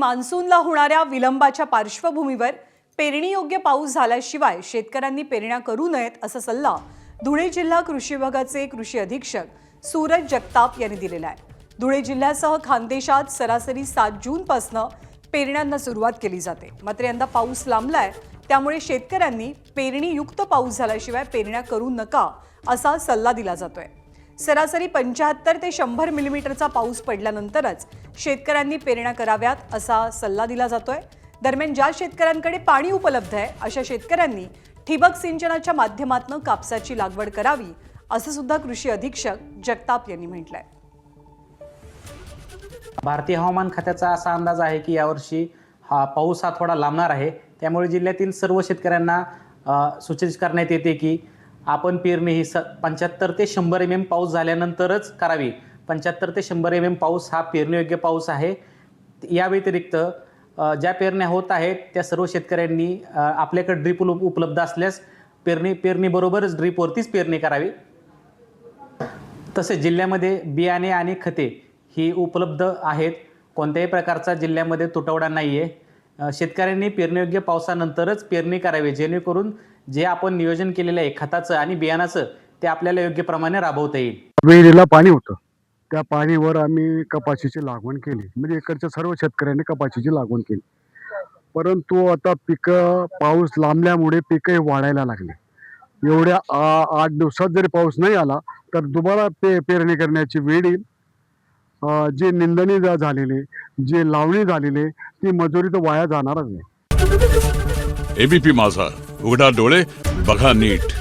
मान्सूनला होणाऱ्या विलंबाच्या पार्श्वभूमीवर पेरणीयोग्य पाऊस झाल्याशिवाय शेतकऱ्यांनी पेरण्या करू नयेत असा सल्ला धुळे जिल्हा कृषी विभागाचे कृषी अधीक्षक सूरज जगताप यांनी दिलेला आहे। धुळे जिल्ह्यासह खानदेशात सरासरी 7 जूनपासून पेरण्यांना सुरुवात केली जाते। मात्र यंदा पाऊस लांबलाय, त्यामुळे शेतकऱ्यांनी पेरणीयुक्त पाऊस झाल्याशिवाय पेरण्या करू नका असा सल्ला दिला जातोय। सरासरी 75 ते 100 मिलीमीटरचा पाऊस पडल्यानंतरच शेतकऱ्यांनी पेरण्या कराव्यात असा सल्ला दिला जातोय। दरम्यान ज्या शेतकऱ्यांकडे पाणी उपलब्ध आहे अशा शेतकऱ्यांनी ठिबक सिंचनाच्या माध्यमातून कापसाची लागवड करावी असं सुद्धा कृषी अधीक्षक जगताप यांनी म्हटलंय। भारतीय हवामान खात्याचा असा अंदाज आहे की यावर्षी पाऊस थोडा लांबणार आहे। त्यामुळे जिल्ह्यातील सर्व शेतकऱ्यांना सूचित करण्यात येते की आपण पेरणी ही 75 ते 100 mm पाऊस झाल्यानंतरच करावी। 75 ते 100 mm पाऊस हा पेरणीयोग्य पाऊस आहे। या व्यतिरिक्त ज्या पेरण्या होत आहेत त्या सर्व शेतकऱ्यांनी आपल्याकडे ड्रीप उपलब्ध असल्यास पेरणीबरोबरच ड्रीपवरतीच पेरणी करावी। तसेच जिल्ह्यामध्ये बियाणे आणि खते ही उपलब्ध आहेत। कोणत्याही प्रकारचा जिल्ह्यामध्ये तुटवडा नाही आहे। शेतकऱ्यांनी पेरणीयोग्य पावसानंतरच पेरणी करावी, जेणेकरून जे आपण नियोजन केलेलं आहे खताचं आणि बियाणाचं ते आपल्याला योग्य प्रमाणे राबवता येईल। विहिरीला पाणी होतं, त्या पाणीवर आम्ही कपाशीची लागवड केली, म्हणजे इकडच्या सर्व शेतकऱ्यांनी कपाशीची लागवड केली। परंतु आता पाऊस लांबल्यामुळे पिकं वाढायला लागले। एवढ्या 8 दिवसात जरी पाऊस नाही आला तर दुबारा पेरणी करण्याची वेळ येईल। जे निंदणी झालेले, जे लावणी झालेले, ती मजुरी तर वाया जाणारच नाही। एबीपी माझा, उघडा डोळे बघा नीट।